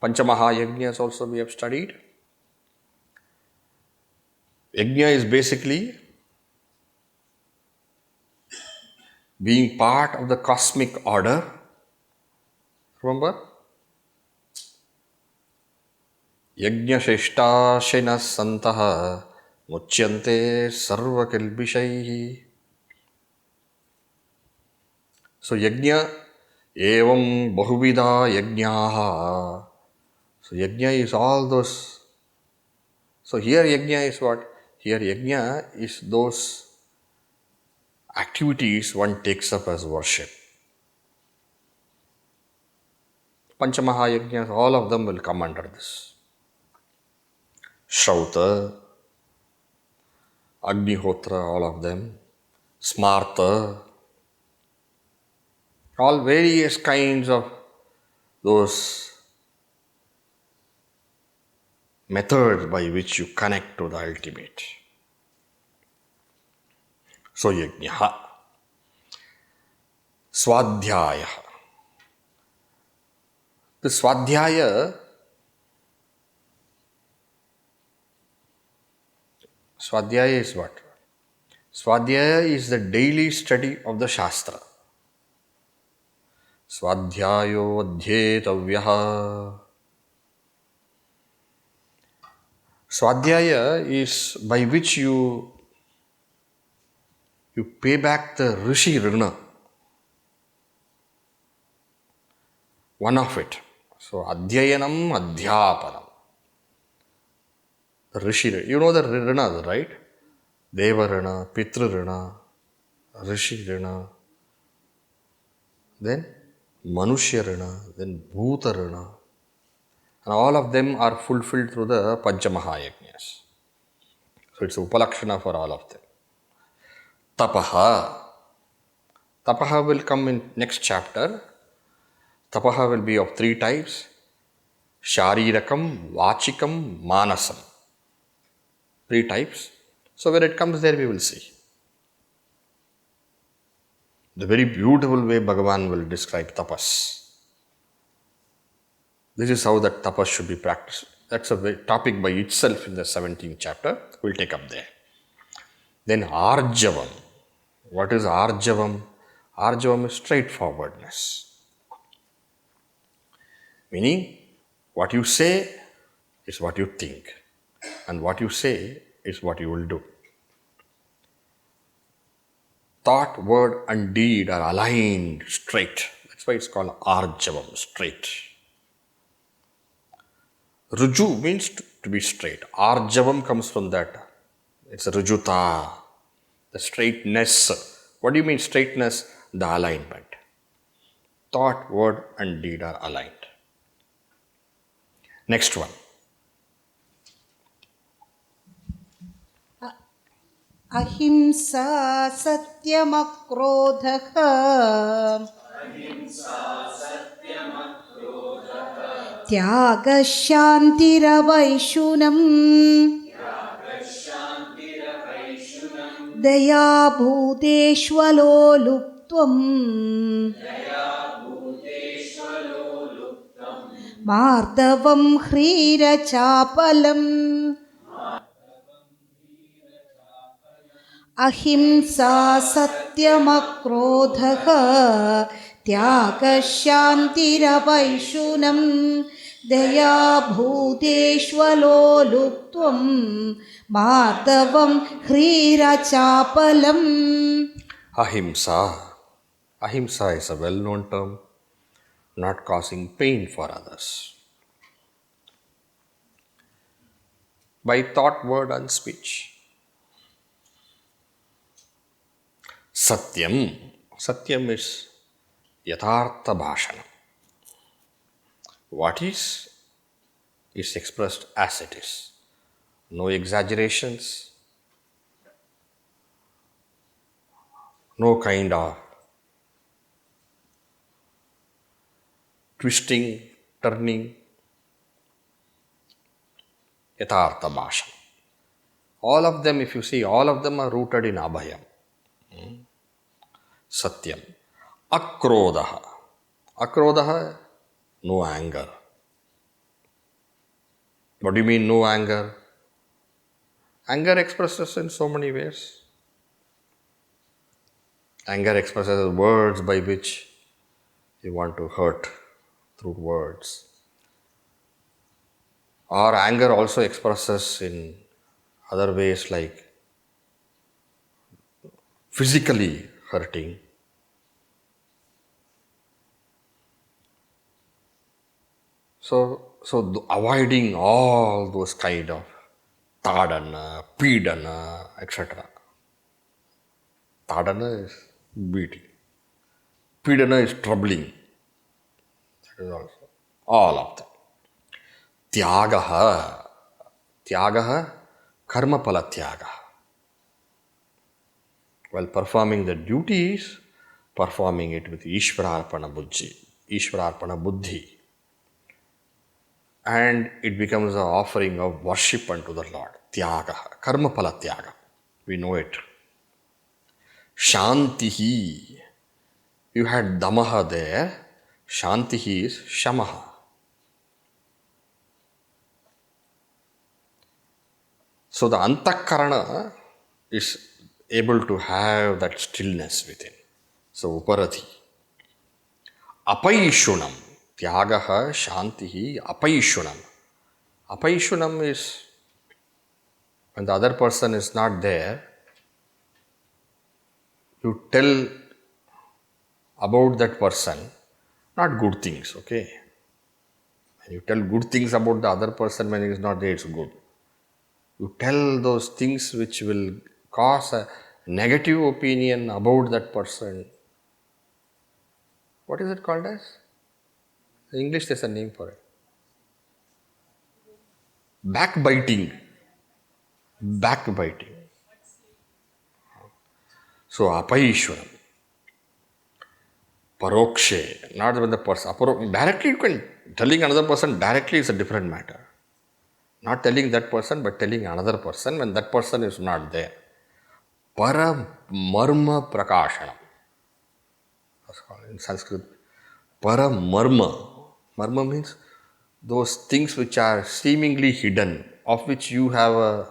Panchamaha yajnas also we have studied. Yajna is basically being part of the cosmic order. Remember? Yajna sheshta shenas santaha muchyante sarva kilbishaihi. So yajna evam bahuvida yajnaha. So yajna is all those. So here yajna is what? Here yajna is those activities one takes up as worship. Panchamaha yajnas, all of them will come under this. Shrauta, Agnihotra, all of them. Smarta, all various kinds of those methods by which you connect to the ultimate. So yajnaha. Swadhyaya. The Swadhyaya is what? Swadhyaya is the daily study of the Shastra. Swadhyayo adhyetavyaha. Swadhyaya is by which you pay back the Rishi Rina. One of it. So adhyayanam, adhyapanam. The Rishi, you know the Rinas, right? Deva Rina, Pitru Rina, Rishi Rina, then Manushya Rina, then Bhuta Rina. And all of them are fulfilled through the Panchamaha-yajnas. So it's Upalakshana for all of them. Tapaha. Tapaha will come in next chapter. Tapaha will be of three types. Sharirakam, Vachikam, Manasam. Three types. So when it comes there, we will see. The very beautiful way Bhagavan will describe tapas. This is how that tapas should be practiced. That's a topic by itself in the 17th chapter. We'll take up there. Then Arjavam. What is Arjavam? Arjavam is straightforwardness. Meaning, what you say is what you think. And what you say is what you will do. Thought, word and deed are aligned straight. That's why it's called Arjavam, straight. Ruju means to be straight. Arjavam comes from that. It's a rujuta, the straightness. What do you mean straightness? The alignment. Thought, word and deed are aligned. Next one. Ahimsa satyamakrodha Tyaga shantira vaishunam दयाभूतेष्वलोलुप्त्वम् मार्दवं ह्रीरचापलम् अहिंसा सत्यमक्रोधः त्यागः शान्तिरपैशुनम् दयाभूतेष्वलोलुप्त्वम् मार्दवं ह्रीरचापलम्. Ahimsa. Ahimsa is a well-known term, not causing pain for others. By thought, word and speech. Satyam. Satyam is yathartha bhashanam. What is expressed as it is. No exaggerations, no kind of twisting, turning. Yathartha bhashanam. All of them, if you see, all of them are rooted in abhayam. Satyam. Akrodha. Akrodha, no anger. What do you mean, no anger? Anger expresses in so many ways. Anger expresses words by which you want to hurt through words. Or anger also expresses in other ways like physically hurting. So avoiding all those kind of tadana, pidana, etc. Tadana is beating. Pidana is troubling. That is also. All of them. Tyagaha. Tyagaha, karma pala tyagaha. While performing the duties, performing it with Ishvararpana Buddhi. And it becomes an offering of worship unto the Lord. Tyagaha, karma pala tyaga. We know it. Shantihi. You had damaha there. Shantihi is shamaha. So the antakarana is able to have that stillness within. So uparati. Apaishunam. Tyagaha, shantihi, apaishunam. Apaishunam is when the other person is not there, you tell about that person, not good things, okay? When you tell good things about the other person when he is not there, it's good. You tell those things which will cause a negative opinion about that person. What is it called as? In English, there's a name for it. Backbiting. Backbiting. So, apaishwaram. Parokshe. Not when the person. Directly you can. Telling another person directly is a different matter. Not telling that person, but telling another person when that person is not there. Para marma prakashanam. That's called in Sanskrit. Para marma. Marma means those things which are seemingly hidden, of which you have a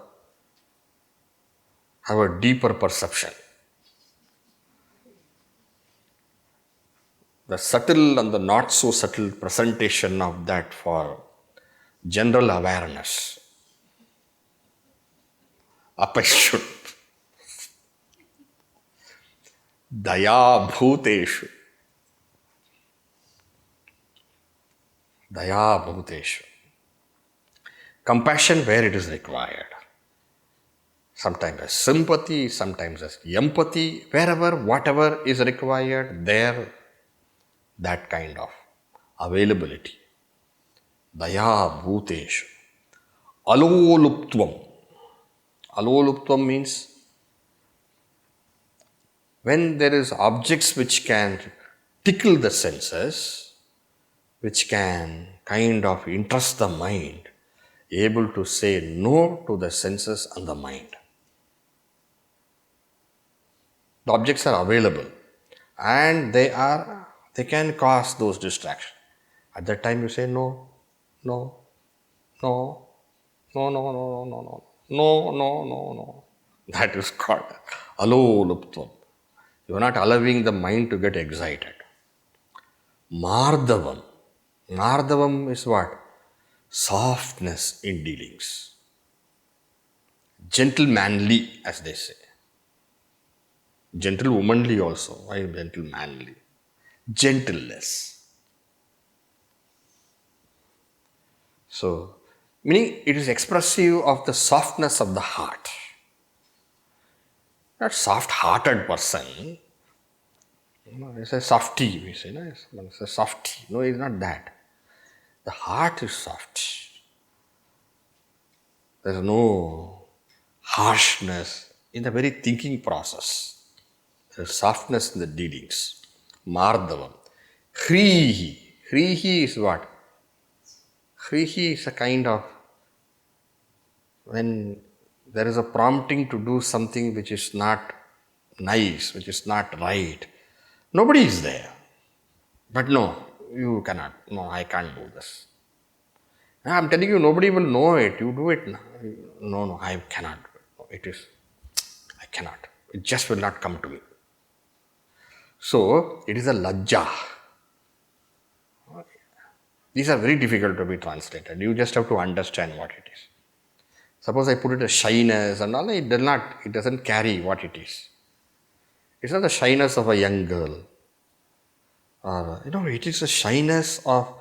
deeper perception. The subtle and the not so subtle presentation of that for general awareness. Apashut. Daya bhuteshu. Daya bhuteshu. Compassion where it is required. Sometimes as sympathy, sometimes as empathy, wherever, whatever is required, there, that kind of availability. Daya bhuteshu. Aloluptvam. Aloluptvam means when there is objects which can tickle the senses, which can kind of interest the mind, able to say no to the senses and the mind. The objects are available and they can cause those distractions. At that time you say no, no, no, no, no, no, no, no, no, no, no, no. That is called aloluptvam. You are not allowing the mind to get excited. Mardavam. Mardavam is what? Softness in dealings. Gentlemanly, as they say. Gentlewomanly also. Why gentlemanly? Gentleness. So, meaning it is expressive of the softness of the heart. Not soft-hearted person. It's a softy, we say. No? It's a softy. No, it's not that. The heart is soft. There's no harshness in the very thinking process. There's softness in the dealings. Mardavam. Hrihi. Hrihi is what? Hrihi is a kind of when there is a prompting to do something which is not nice, which is not right. Nobody is there. But no, you cannot. No, I can't do this. I'm telling you, nobody will know it. You do it now. No, no, I cannot. No, it is, I cannot. It just will not come to me. So, it is a lajja. These are very difficult to be translated. You just have to understand what it is. Suppose I put it as shyness and all, it doesn't carry what it is. It's not the shyness of a young girl. Or, it is a shyness of,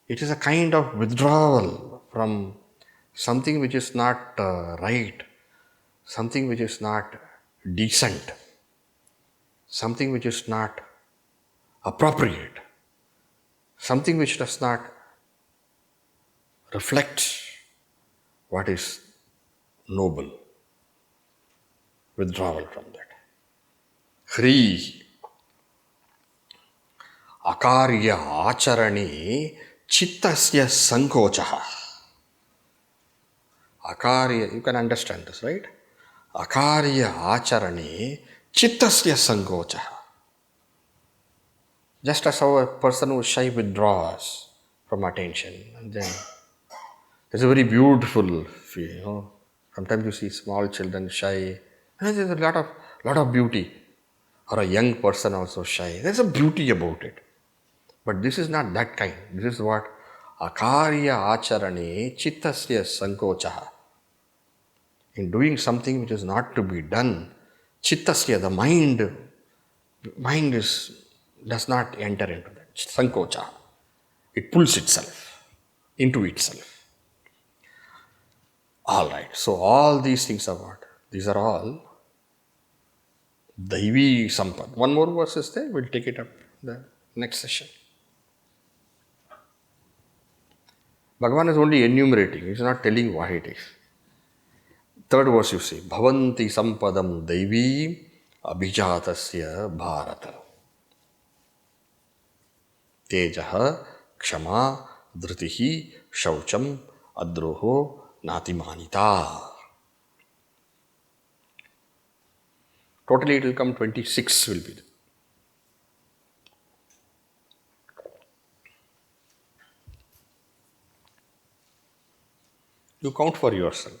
it is a kind of withdrawal from something which is not right, something which is not decent, something which is not appropriate, something which does not reflect what is noble. Withdrawal from that. Hri. Akarya acharani chittasya sankochaha. Akarya, you can understand this, right? Akarya acharani chittasya sankochaha. Just as how a person who is shy withdraws from attention, and then it's a very beautiful feel. Sometimes you see small children shy, and there's a lot of beauty. Or a young person also shy. There's a beauty about it. But this is not that kind. This is what? Akarya acharane chittasya sankochaha. In doing something which is not to be done, chittasya, the mind does not enter into that. Sankocha. It pulls itself into itself. Alright, so all these things are what? These are all Daivi-sampad. One more verse is there, we'll take it up the next session. Bhagavan is only enumerating, he is not telling what it is. Third verse you see, Bhavanti sampadam Daivi abhijatasya bharata. Tejaha, Kshama, Dhritihi, Shaucham, Adroho, Natimanita. Totally it will come 26 will be there. You count for yourself.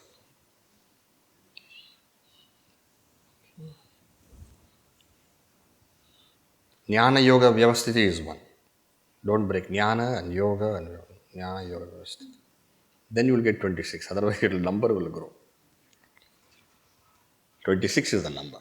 Jnana Yoga Vyavasthiti is one. Don't break Jnana and Yoga and Jnana Yoga Vyavasthiti. Then you will get 26. Otherwise, your number will grow. 26 is the number.